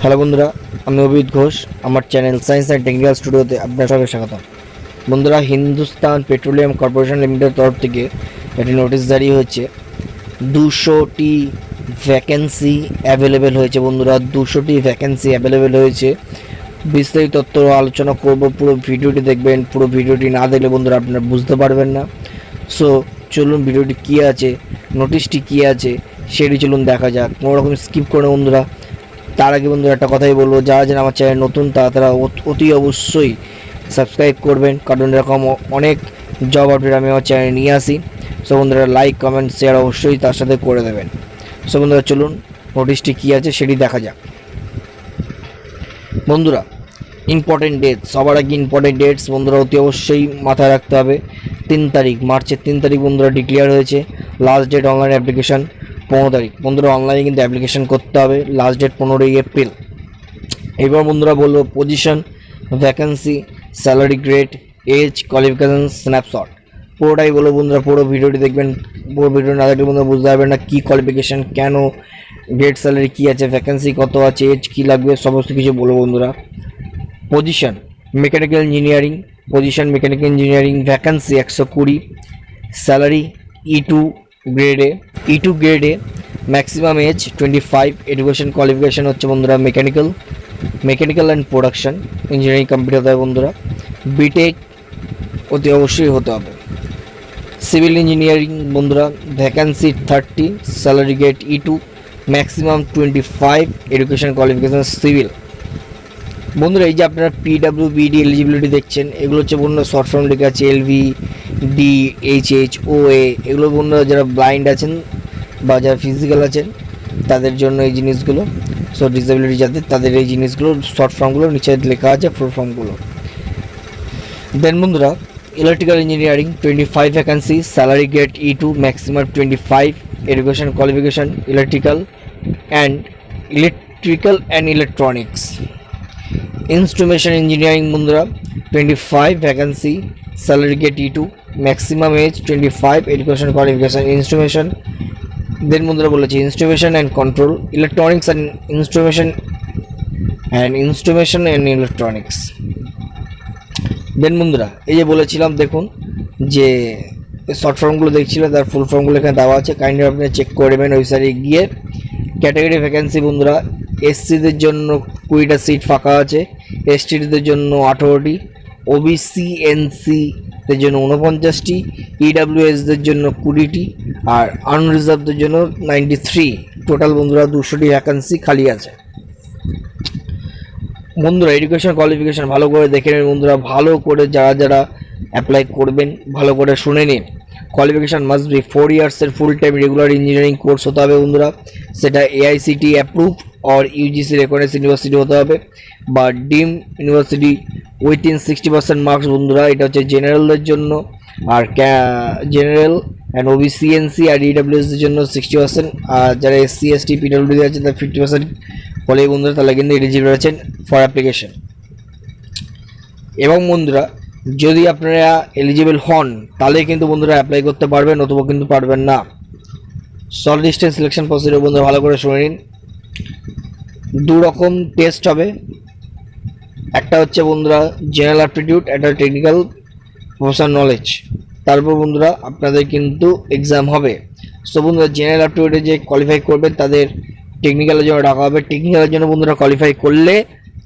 Hello বন্ধুরা, আমি অভিজিৎ ঘোষ। আমার চ্যানেল সায়েন্স অ্যান্ড টেকনিক্যাল স্টুডিওতে আপনার সবাইকে স্বাগতম। বন্ধুরা, হিন্দুস্তান পেট্রোলিয়াম কর্পোরেশন লিমিটেডের তরফ থেকে একটি নোটিশ জারি হয়েছে। 200টি ভ্যাকেন্সি অ্যাভেলেবেল হয়েছে। বন্ধুরা, 200টি ভ্যাকেন্সি অ্যাভেলেবেল হয়েছে। বিস্তারিত তথ্য আলোচনা করব, পুরো ভিডিওটি দেখবেন। পুরো ভিডিওটি না দেখলে বন্ধুরা আপনারা বুঝতে পারবেন না। সো চলুন, ভিডিওটি কী আছে, নোটিশটি কী আছে সেটি চলুন দেখা যাক। কোনো রকম স্কিপ করে বন্ধুরা, তার আগে বন্ধুরা একটা কথাই বলবো, যারা যেন আমার চ্যানেল নতুন তারা অতি অবশ্যই সাবস্ক্রাইব করবেন, কারণ এরকম অনেক জব আপডেট আমি আমার চ্যানেলে নিয়ে আসি। সো বন্ধুরা, লাইক কমেন্ট শেয়ার অবশ্যই তার সাথে করে দেবেন। সো বন্ধুরা চলুন, নোটিশটি কী আছে সেটি দেখা যাক। বন্ধুরা, ইম্পর্টেন্ট ডেটস, সবার আগে ইম্পর্টেন্ট ডেটস বন্ধুরা অতি অবশ্যই মাথায় রাখতে হবে। 3 তারিখ, মার্চের 3 তারিখ বন্ধুরা ডিক্লেয়ার হয়েছে। লাস্ট ডেট অনলাইন অ্যাপ্লিকেশান 15 তারিখ। বন্ধুরা, অনলাইনে কিন্তু অ্যাপ্লিকেশান করতে হবে। লাস্ট ডেট 15ই এপ্রিল। এবার বন্ধুরা বলবো position, vacancy, salary grade, age, qualification, snapshot পুরোটাই বলবো বন্ধুরা। পুরো ভিডিওটি দেখবেন। পুরো ভিডিও না দেখলে বন্ধুরা বুঝতে পারবেন না কী কোয়ালিফিকেশান, কেন গ্রেড, স্যালারি কী আছে, ভ্যাকেন্সি কত আছে, এজ কী লাগবে, সমস্ত কিছু বলবো বন্ধুরা। Position mechanical engineering, position mechanical engineering, vacancy 120, salary E2 গ্রেডে, ম্যাক্সিমাম এজ 25, এডুকেশন কোয়ালিফিকেশান হচ্ছে বন্ধুরা mechanical and production engineering complete হতে হবে বন্ধুরা। বিটেক অতি অবশ্যই হতে হবে। সিভিল ইঞ্জিনিয়ারিং বন্ধুরা, vacancy 30, salary grade E2, maximum 25, education qualification civil. বন্ধুরা, এই যে আপনারা PWBD এলিজিবিলিটি দেখছেন, এগুলো হচ্ছে বন্ধুরা শর্ট ফর্ম লেখা আছে LV, DHH, OA। এগুলো বন্ধুরা যারা ব্লাইন্ড আছেন বা যারা ফিজিক্যাল আছেন তাদের জন্য এই জিনিসগুলো। সো ডিসেবিলিটি যাদের, তাদের এই জিনিসগুলো শর্ট ফর্মগুলো নিচে লেখা আছে, ফুল ফর্মগুলো। দেন বন্ধুরা, electrical engineering 25 vacancy, salary grade E2, maximum 25, education qualification electrical and electronics. Instrumentation engineering বন্ধুরা 25 vacancy, salary grade E2, maximum age 25, education qualification instrumentation. Then বন্ধুরা বলেছি instrumentation and control, electronics and instrumentation and electronics. দেন বন্ধুরা, এই যে বলেছিলাম দেখুন যে শর্ট ফর্মগুলো দেখছিলেন, তার ফুল ফর্মগুলো এখানে দেওয়া আছে, কাইন্ডলি আপনারা চেক করে নেবেন ওয়েবসাইটে গিয়ে। ক্যাটাগরি ভ্যাকেন্সি বন্ধুরা, SCদের জন্য 20টা সিট ফাঁকা আছে, STদের জন্য 18টি, OBC NCদের জন্য 49টি, EWSদের জন্য 20টি, আর আনরিজার্ভদের জন্য 93। টোটাল বন্ধুরা 200টি ভ্যাকেন্সি খালি আছে। বন্ধুরা, এডুকেশন কোয়ালিফিকেশান ভালো করে দেখে নেন বন্ধুরা, ভালো করে যারা অ্যাপ্লাই করবেন ভালো করে শুনে নিন। কোয়ালিফিকেশান মাস্ট বি 4 ইয়ার্সের full time regular engineering course হতে হবে বন্ধুরা। সেটা AICT approve or UGC recognised university হতে হবে বা ডিম ইউনিভার্সিটি উইথিন 60% মার্কস বন্ধুরা। এটা হচ্ছে জেনারেলদের জন্য, আর জেনারেল অ্যান্ড OBC NC আর EWSদের জন্য 60%, আর যারা SC ST PWD আছে তারা 50% হলে বন্ধুরা তাহলে কিন্তু এলিজিবল আছেন ফর অ্যাপ্লিকেশন। এবং বন্ধুরা, যদি আপনারা এলিজিবল হন তাহলে কিন্তু বন্ধুরা অ্যাপ্লাই করতে পারবেন, অথবা কিন্তু পারবেন না। শর্ট ডিস্টেন্স সিলেকশন প্রসিডিউর বন্ধুরা ভালো করে শুনে নিন। 2 রকম টেস্ট হবে। একটা হচ্ছে বন্ধুরা জেনারেল অ্যাপটিটিউড, একটা টেকনিক্যাল প্রফেশনাল নলেজ। তারপর বন্ধুরা আপনাদের কিন্তু এক্সাম হবে। সো বন্ধুরা, জেনারেল অ্যাপটিটিউডে যে কোয়ালিফাই করবেন তাদের টেকনিক্যালের জন্য ডাকা হবে। টেকনিক্যালের জন্য বন্ধুরা কোয়ালিফাই করলে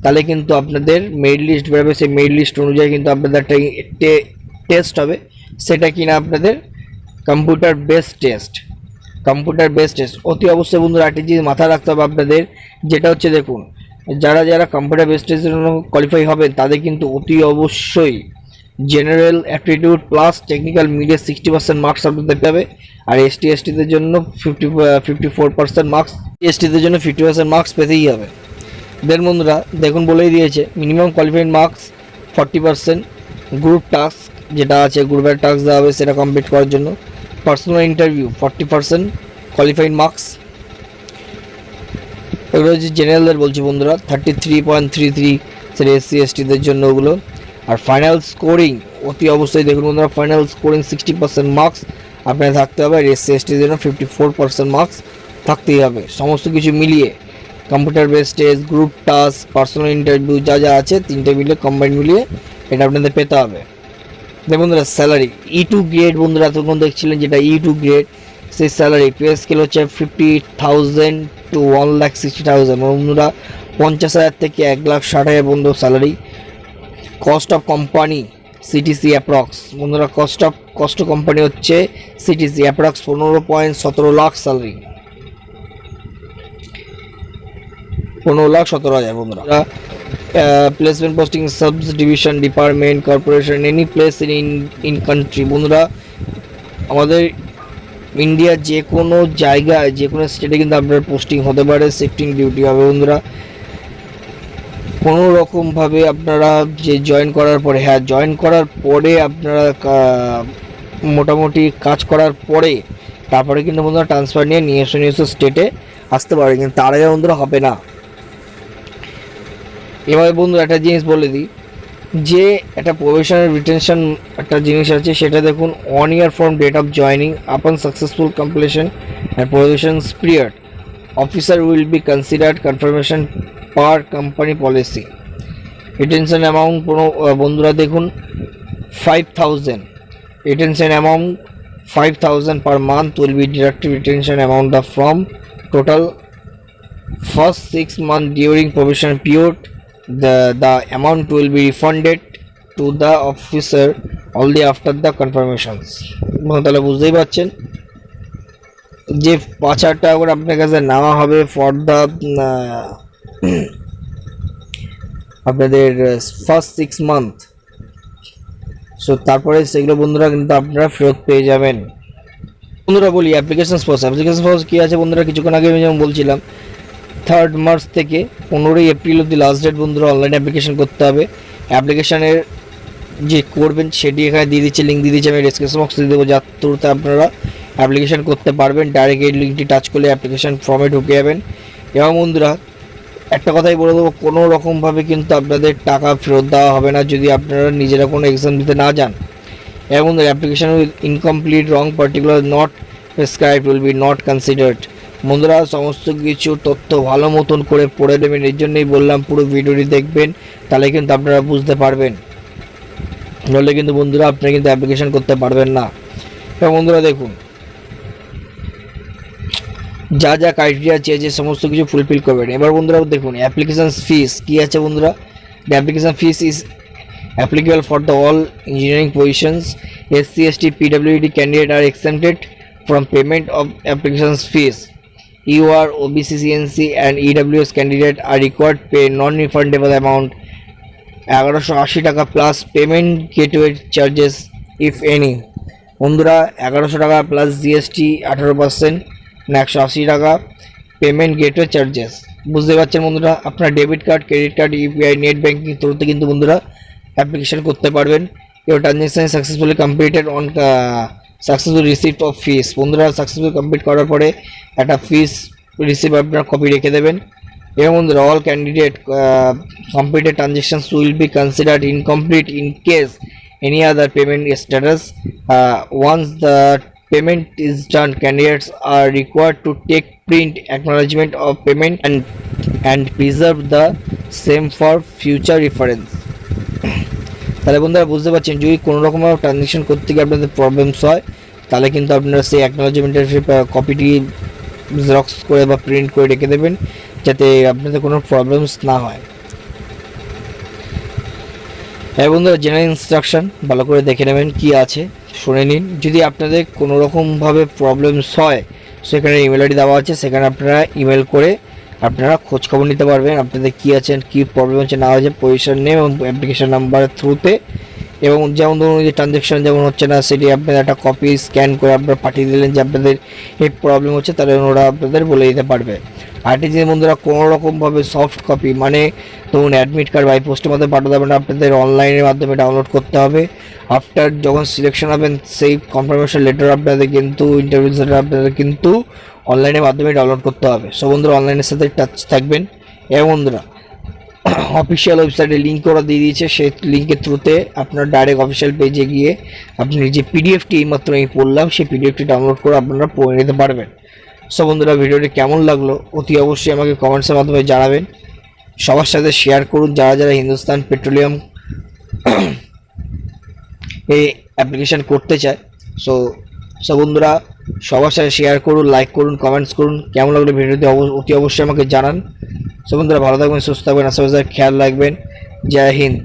তাহলে কিন্তু আপনাদের মেরিট লিস্ট বেরোবে। সেই মেরিট লিস্ট অনুযায়ী কিন্তু আপনাদের একটা টেস্ট হবে, সেটা কিনা আপনাদের কম্পিউটার বেসড টেস্ট। অতি অবশ্যই বন্ধুরা একটা জিনিস মাথায় রাখতে হবে আপনাদের, যেটা হচ্ছে দেখুন যারা কম্পিউটার বেসড টেস্টের জন্য কোয়ালিফাই হবেন তাদের কিন্তু অতি অবশ্যই general aptitude plus technical media 60% marks আপনাদের পাবে। আর STদের জন্য 54% মার্কস, STদের জন্য 50% মার্কস পেতেই হবে। দেন বন্ধুরা দেখুন বলেই দিয়েছে minimum qualified marks 40%, group task যেটা আছে গ্রুপের টাস্ক দেওয়া হবে সেটা কমপ্লিট করার জন্য, পার্সোনাল ইন্টারভিউ 40% কোয়ালিফাইড মার্কস। এগুলো হচ্ছে জেনারেলদের বলছি বন্ধুরা, 33.33 সেটা SC STদের জন্য ওগুলো। আর ফাইনাল স্কোরিং অতি অবশ্যই দেখুন বন্ধুরা, ফাইনাল স্কোরিং 60% মার্কস আপনার থাকতে হবে, আর SC STদের জন্য 54% মার্কস থাকতেই হবে। সমস্ত কিছু মিলিয়ে computer based test, group task, personal interview যা যা আছে তিনটে মিলে কম্বাইন মিলিয়ে এটা আপনাদের পেতে হবে। দেখুন বন্ধুরা স্যালারি E2 গ্রেড, বন্ধুরা এতক্ষণ দেখছিলেন যেটা E2 গ্রেড, সেই স্যালারি পে স্কেল হচ্ছে 50,000 to 1,60,000, বন্ধুরা 50,000 থেকে 1,60,000 বন্ধু salary. Cost of company CTC approx, বন্ধুরা কস্ট অফ কোম্পানি হচ্ছে সিটিসি অ্যাপ্রক্স 15.17 লাখ স্যালারি, 15,17,000 বন্ধুরা। Placement posting sub division department corporation any place in country, বন্ধুরা আমাদের ইন্ডিয়ার যে কোনো জায়গায় যে কোনো স্টেটে কিন্তু আপনার পোস্টিং হতে পারে, শিফটিং ডিউটি হবে বন্ধুরা। কোনো রকমভাবে আপনারা যে জয়েন করার পরে, হ্যাঁ জয়েন করার পরে আপনারা মোটামুটি কাজ করার পরে তারপরে কিন্তু বন্ধুরা ট্রান্সফার নিয়ে নিজস্ব স্টেটে আসতে পারে, কিন্তু তার আগে বন্ধুরা হবে না। এভাবে বন্ধু একটা জিনিস বলে দিই যে একটা প্রফেশনাল রিটেনশন একটা জিনিস আছে, সেটা দেখুন 1 year from date of joining upon successful completion and probation period officer will be considered confirmation per company policy. Retention amount বন্ধুরা দেখুন 5,000, retention amount 5,000 per month will be deducted retention amount from total first 6 months during probation period. The amount will be refunded to the officer only after the confirmations. তাহলে বুঝতেই পারছেন যে 5,000 টাকা করে আপনার কাছে নেওয়া হবে ফর দ্য আপনাদের ফার্স্ট 6 মান্থ। সো তারপরে সেগুলো বন্ধুরা কিন্তু আপনারা ফেরত পেয়ে যাবেন। বন্ধুরা বলি অ্যাপ্লিকেশন প্রসেস কী আছে বন্ধুরা, কিছুক্ষণ আগে আমি যেমন বলছিলাম 3rd মার্চ থেকে 15ই এপ্রিল অবধি লাস্ট ডেট বন্ধুরা অনলাইন অ্যাপ্লিকেশন করতে হবে। অ্যাপ্লিকেশানের যে করবেন সেটি এখানে দিয়ে দিচ্ছে, লিঙ্ক দিয়ে দিচ্ছে, আমি ডিসক্রিপশন বক্সে দিয়ে দেবো, যার থ্রুতে আপনারা অ্যাপ্লিকেশন করতে পারবেন। ডাইরেক্ট এই লিঙ্কটি টাচ করলে অ্যাপ্লিকেশন ফর্মে ঢুকে যাবেন। এবং বন্ধুরা একটা কথাই বলে দেবো, কোনো রকমভাবে কিন্তু আপনাদের টাকা ফেরত দেওয়া হবে না যদি আপনারা নিজেরা কোনো এক্সাম দিতে না যান। এবং বন্ধুরা application with incomplete wrong particular not prescribed will be not considered. বন্ধুরা সমস্ত কিছু তথ্য ভালো মতন করে পড়ে দেবেন, এর জন্যই বললাম পুরো ভিডিওটি দেখবেন, তাহলে কিন্তু আপনারা বুঝতে পারবেন, নাহলে কিন্তু বন্ধুরা আপনারা কিন্তু অ্যাপ্লিকেশন করতে পারবেন না। এবং বন্ধুরা দেখুন যা যা ক্রাইটেরিয়া চেয়েছে সমস্ত কিছু ফুলফিল করবেন। এবার বন্ধুরা দেখুন অ্যাপ্লিকেশন ফিস কী আছে বন্ধুরা, the application fees is applicable for the all engineering positions. SC, ST, PWD candidate are exempted from payment of application fees. UR, OBC, CNC and EWS candidate are required to pay non-refundable amount 1180 টাকা plus payment gateway charges if any. বন্ধুরা 1100 টাকা plus GST 18% 180 টাকা payment gateway charges. বুঝতে পারছেন বন্ধুরা, আপনার debit card, credit card, UPI, net banking থ্রুতে কিন্তু বন্ধুরা অ্যাপ্লিকেশন করতে পারবেন। Your transaction successfully completed on successful receipt of fees. বন্ধুরা সাকসেসফুল কমপ্লিট করার পরে একটা ফিস রিসিপ্ট আপনার কপি রেখে দেবেন। এবং বন্ধুরা all candidate completed transactions will be considered incomplete in case any other payment status. Once the payment is done, candidates are required to take print acknowledgement of payment and preserve the same for future reference. তাহলে বন্ধুরা বুঝতে পারছেন যদি কোনো রকম transaction করতে গিয়ে আপনাদের প্রবলেমস হয় তাহলে কিন্তু আপনারা সেই অ্যাকনোলজমেন্টের কপিটি জেরক্স করে বা প্রিন্ট করে রেখে দেবেন যাতে আপনাদের কোনো প্রবলেমস না হয়। হ্যাঁ বন্ধুরা জেনারেল ইনস্ট্রাকশন ভালো করে দেখে নেবেন কি আছে, শুনে নিন। যদি আপনাদের কোনো রকমভাবে প্রবলেমস হয় সেখানে ইমেল আইডি দেওয়া আছে, সেখানে আপনারা ইমেল করে আপনারা খোঁজখবর নিতে পারবেন আপনাদের কী আছেন, কী প্রবলেম হচ্ছে না হচ্ছে, পজিশন নেম এবং অ্যাপ্লিকেশন নাম্বারের থ্রুতে। এবং যেমন ধরুন যে ট্রানজ্যাকশন যেমন হচ্ছে না সেটি আপনারা একটা কপি স্ক্যান করে আপনারা পাঠিয়ে দিলেন যে আপনাদের এই প্রবলেম হচ্ছে, তাহলে ওরা আপনাদের বলে দিতে পারবে। আরেকটি যে বন্ধুরা কোনো রকমভাবে সফট কপি মানে ধরুন অ্যাডমিট কার্ড বাই পোস্টের মাধ্যমে পাঠাতে হবে না, আপনাদের অনলাইনের মাধ্যমে ডাউনলোড করতে হবে। আফটার যখন সিলেকশন হবেন সেই কনফার্মেশন লেটার আপনাদের কিন্তু ইন্টারভিউ সেন্টার আপনাদের কিন্তু অনলাইনের মাধ্যমে ডাউনলোড করতে হবে। সো বন্ধুরা অনলাইনের সাথে টাচ থাকবেন। এবং বন্ধুরা অফিসিয়াল ওয়েবসাইটে লিঙ্ক করা দিয়ে দিয়েছে, সেই লিঙ্কের থ্রুতে আপনার ডাইরেক্ট অফিসিয়াল পেজে গিয়ে আপনি যে পিডিএফটি এইমাত্র আমি পড়লাম সেই পিডিএফটি ডাউনলোড করে আপনারা পড়ে নিতে পারবেন। সো বন্ধুরা, ভিডিওটি কেমন লাগলো অতি অবশ্যই আমাকে কমেন্টসের মাধ্যমে জানাবেন। সবার সাথে শেয়ার করুন যারা যারা হিন্দুস্তান পেট্রোলিয়াম এই অ্যাপ্লিকেশান করতে চায়। সো সো বন্ধুরা, সবার সাথে শেয়ার করুন, লাইক করুন, কমেন্টস করুন। কেমন লাগলো ভিডিওটি অতি অবশ্যই আমাকে জানান। সো বন্ধুরা, ভালো থাকবেন, সুস্থ থাকবেন, আশেপাশে খেয়াল রাখবেন। জয় হিন্দ।